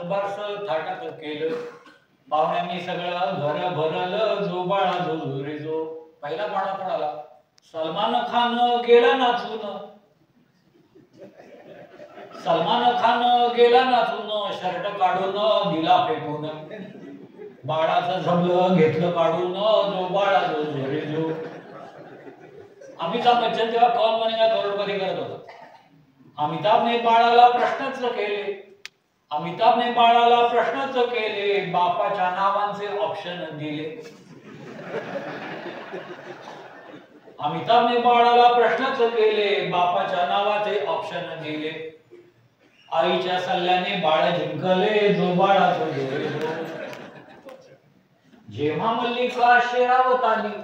बारस थाटात केलं. पाहुण्यांनी सगळं घर भरलं. जो बाळा जो रे जो. पहिला पाळा कोणाला? सलमान खान गेला नाचून. सलमान खान गेला नाचून. शर्ट काढून दिला फेकून. बाळाचं झबलं घेतलं काढून. जो बाळा जो रे जो. अमिताभ बच्चन जेव्हा कौन बनेगा करोडपती करत होता, अमिताभने बाळाला प्रश्नच केले. अमिताभने बाळाला प्रश्नच केले. बापाच्या नावांचे ऑप्शन दिले. अमिताभने बाळाला प्रश्नच केले. बापाच्या नावाचे ऑप्शन दिले. आईच्या सल्ल्याने बाळ जिंकले. जो बाळा जो रे जो. जेव्हा मल्लिका शेरावत आली,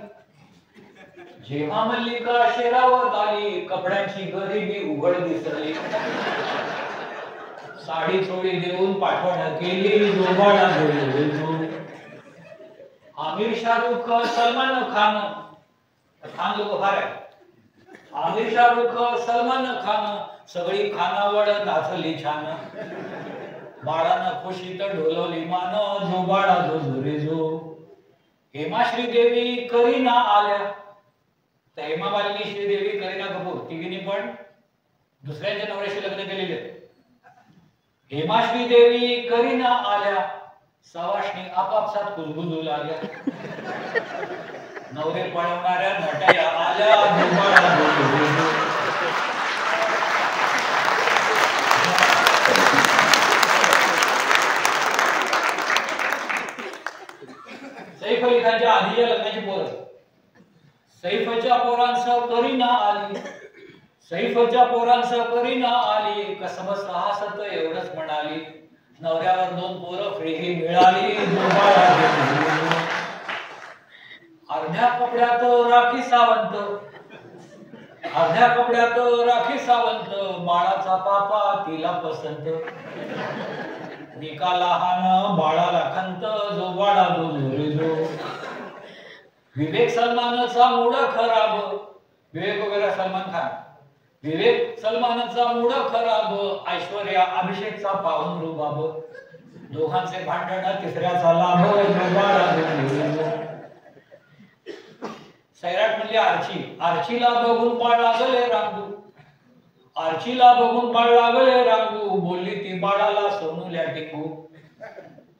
जेव्हा मल्लिका शेरावत आली, कपड्यांची गरिबी उघड दिसली. साडी चोळी देऊन पाठवण केली. जो बाळा जो रे जो. आमिर शाहरुख सलमान खान, खान लोक फार आहे. आमिर शाहरुख सलमान खान सगळी खानावळ नाचली छान. बाळानं खुशीत ढोलवली मान. जो बाळा जो रे जो. हेमा श्रीदेवी करीना आल्या. तर हेमा मालिनी, श्रीदेवी, करीना कपूर तिघींनी पण दुसऱ्यांच्या नवऱ्याशी लग्न केलेले. हेमा श्रीदेवी करीना आल्या. सवाष्णी आपापसात कुजबुजू लागल्या. नवरे पळवणाऱ्या नट्या आल्या. सैफ अली खानच्या आधीच्या लग्नाची पोरं. सैफच्या पोरांसह करीना आली. सैफच्या पोरांसह करीना आली. कसम साहसत एवढंच म्हणाली. नवऱ्यावर 2 पोरं फ्रीही मिळाली. अर्ध्या कपड्यात राखी सावंत. अर्ध्या कपड्यात राखी सावंत. बाळाचा पापा तिला पसंत. निका लहान बाळाला खंत. जो बाळा जो रे जो. विवेक सलमानचा मूड खराब. विवेक वगैरे सलमान खान. विवेक सलमानचा मूड खराब. ऐश्वर्या अभिषेकचा पाहून रुबाब. दोघांचे भांडण तिसऱ्याचा लाभ. सैराट म्हणजे आर्ची. आर्चीला बघून बाळ लागले रांगू. आर्चीला बघून बाळ लागले रांगू. बोलली ती बाळाला सोनूल्या टिंगू.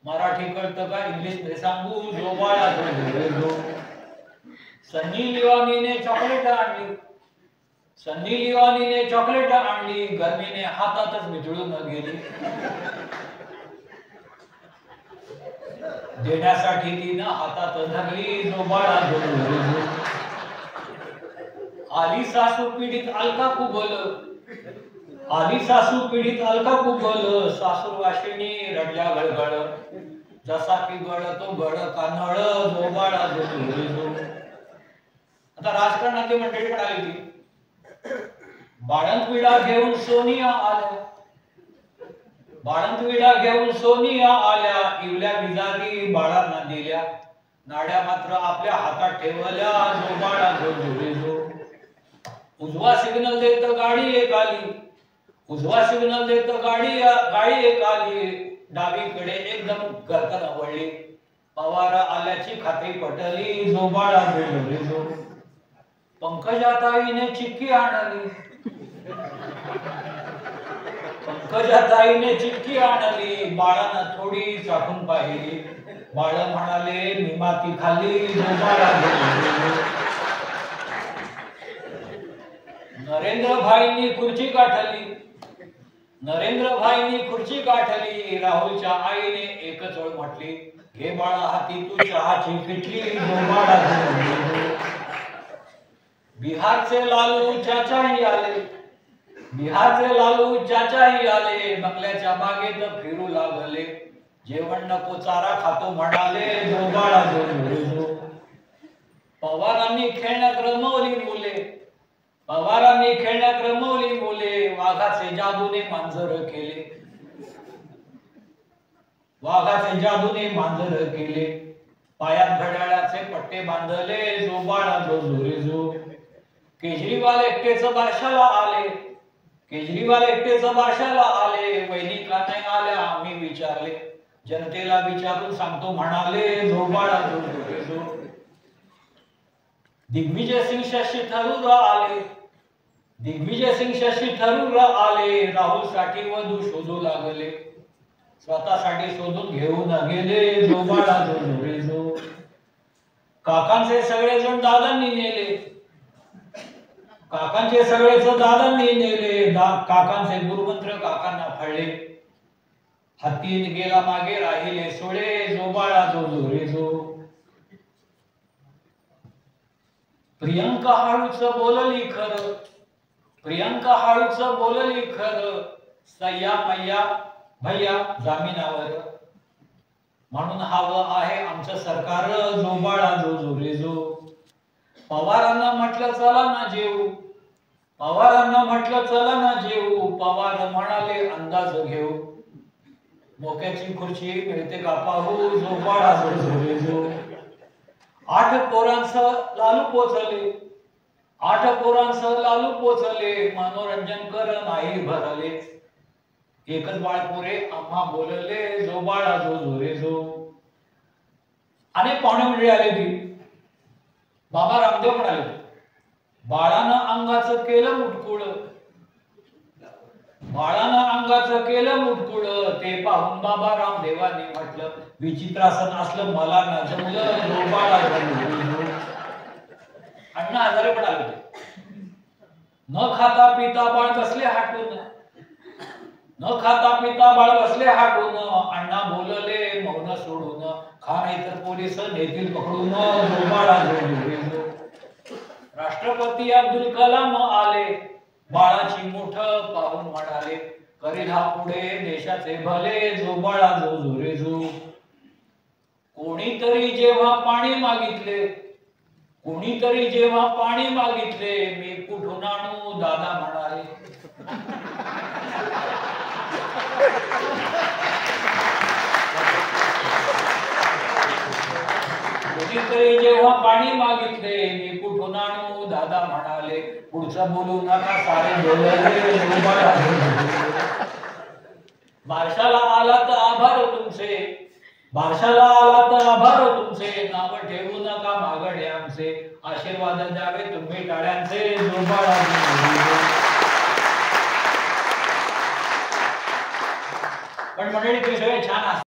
मराठी कळतं का इंग्लिश मध्ये सांगू. जो बाळा जो. सन्नी लिओनीने चॉकलेट आणली. सन्नी लिओनीने चॉकलेट आणली. गर्मीने हातातच मिसळून गेली. देण्यासाठी तिनं हातात धरली. जो बाळा जो. आली सासू पीडित अलका कुबल. आली सासू पीडित अलका कुबल. सासूर वाशिणी रडल्या गळगळ. जसा की गळतो गळ कानळ. जो बाळा जो. आता राजकारणाची मंडळी पण आली होती. बाळंत विडा घेऊन सोनिया आल्या. बाळंत विडा घेऊन सोनिया आल्या. इवल्या विजारी बाळांना दिल्या. नाड्या मात्र आपल्या हातात ठेवल्या. जो बाळा जो. उजवा सिग्नल देत गाडी एक आली. उजवा सिग्नल देत गाडी एक आली. डावीकडे एकदम गर्दन वळली. पवार आल्याची खात्री पटली. जो बाळा जो. पंकजाताईने चिक्की आणली. पंकजाताईने चिक्की आणली. बाळानं थोडी चाखून पाहिली. बाळ म्हणाले मी माती खाल्ली. जो बाळा जो. नरेंद्र भाईंनी खुर्ची गाठली. नरेंद्र भाईंनी खुर्ची गाठली. राहुलच्या आईने एकच ओळ म्हटली. घे बाळा हाती तू चहाची किटली. जो बाळा जो. बिहारचे लालू चाचाही आले. बिहारचे लालू चाचाही आले. बंगल्याच्या बागेत फिरू लागले. जेवण नको चारा खातो म्हणाले. जो बाळा जो. पवारांनी खेळण्यात रमवली मुले. पवारांनी खेळण्यात रमवली मुले. वाघाचे जादूने मांजर केले. वाघाचे जादूने मांजर केले. पायात घड्याळाचे पट्टे बांधले. जो बाळा जो रे जो. केजरीवाल एकटेच बारशाला आले. केजरीवाल एकटेच बारशाला आले. वैनिका नाही आल्या आम्ही विचारले, जनतेला विचारून सांगतो म्हणाले, जो बाळा जो रे जो. दिग्विजय सिंग शशी थरूर आले, दिग्विजय सिंग शशी थरूर आले, राहुल साठी वधू शोधू लागले, स्वतःसाठी शोधून घेऊन गेले, जो बाळा जो रे जो. काकांचे सगळेजण दादांनी नेले, काकांचे सगळेच दादांनी नेले, काकांचे गुरुमंत्र काकांना फळले, हातीन गेला मागे राहिले सोळे, जो बाळा जो रे जो. प्रियंका हळूच बोलली खरं, प्रियंका हळूच बोलली खरं, सय्या मैया भैया जामिनावर, म्हणून हवं आहे आमचं सरकार, जो बाळा जो रे जो. पवारांना म्हटलं चला ना जेऊ, पवारांना म्हटलं चला ना जेऊ, पवार म्हणाले अंदाज घेऊ, मोक्याची खुर्ची मिळते का पाहू, जो बाळा जो रे जो. 8 पोरांसह लालू पोचले, 8 पोरांसह लालू पोचले, मनोरंजन कर नाही भरले, एकच बाळ पोरे आम्हा बोलले, जो बाळा जो रे जो. अनेक पाहुणे मंडळी आले ती. बाबा रामदेव म्हणाले, बाळानं अंगाचं केलं मुटकुळ, बाळानं अंगाचं केलं मुटकुळ, ते पाहून बाबा रामदेवाने म्हटलं, विचित्रासन असलं मला ना जमलं, जो बाळा जो. अण्णा हजारे पण आले, न खाता पिता बाळ बसले हाटून, न खाता पिता बाळ बसले हाटून, अण्णा बोलले मौन सोडून, खा नाही तर पोलीस नेतील पकडून, जो बाळा जो. राष्ट्रपती अब्दुल कलाम आले, बाळाची मोठ पाहून म्हणाले, करील हा पुढे देशाचे भले, जो बाळा जो रे जो. कोणीतरी जेव्हा पाणी मागितले, कोणीतरी जेव्हा पाणी मागितले, मी कुठून आणू दादा म्हणाले. कोणीतरी जेव्हा पाणी मागितले, मी कुठून आणू दादा म्हणाले, पुढचं बोलू नका सारे बोलले, जो बाळा जो. बारशाला आला तर आभार तुमचे, बारशाला आला तर आभार तुमचे, नाव ठेवू नका मागडे आमचे, आशीर्वाद द्यावे तुम्ही टाळ्यांचे, जो बाळा जो. पण मंडळी तुम्ही सगळे छान